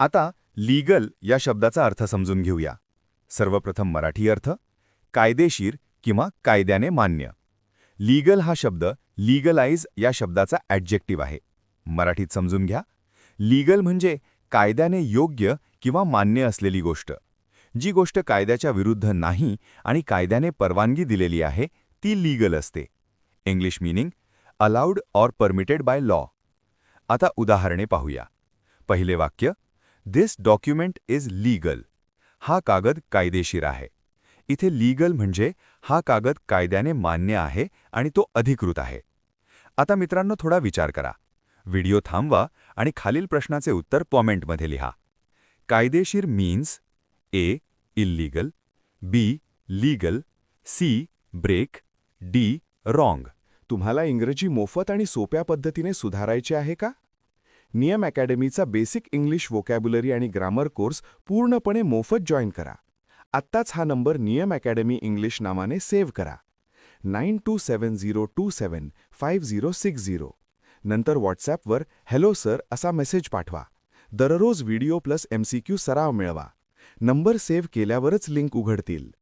आता लीगल या शब्दाचा अर्थ समजून घेऊया. सर्वप्रथम मराठी अर्थ कायदेशीर किंवा कायद्याने मान्य. लीगल हा शब्द लीगलाइज या शब्दाचा ॲडजेक्टिव्ह आहे. मराठीत समजून घ्या. लीगल म्हणजे कायद्याने योग्य किंवा मान्य असलेली गोष्ट. जी गोष्ट कायद्याच्या विरुद्ध नाही आणि कायद्याने परवानगी दिलेली आहे ती लीगल असते. English meaning allowed or permitted by law. आता उदाहरणे पाहूया. पहिले वाक्य, दिस डॉक्युमेंट इज लीगल. हा कागद कायदेशीर आहे. इथे लीगल म्हणजे हा कागद कायद्याने मान्य आहे आणि तो अधिकृत आहे. आता मित्रांनो थोडा विचार करा. व्हिडिओ थांबवा आणि खालील प्रश्नाचे उत्तर कॉमेंटमध्ये लिहा. कायदेशीर means A. Illegal, B. Legal, C. Break, D. Wrong. तुम्हाला इंग्रजी मोफत आणि सोप्या पद्धतीने सुधारायचे आहे का? नियम अकॅडमीचा बेसिक इंग्लिश व्होकॅब्युलरी आणि ग्रामर कोर्स पूर्णपणे मोफत जॉईन करा. आत्ताच हा नंबर नियम अकॅडमी इंग्लिश नावाने सेव्ह करा. 9270275060. नंतर व्हॉट्सॲपवर हॅलो सर असा मेसेज पाठवा. दररोज व्हिडिओ प्लस MCQ सराव मिळवा. नंबर सेव्ह केल्यावरच लिंक उघडतील.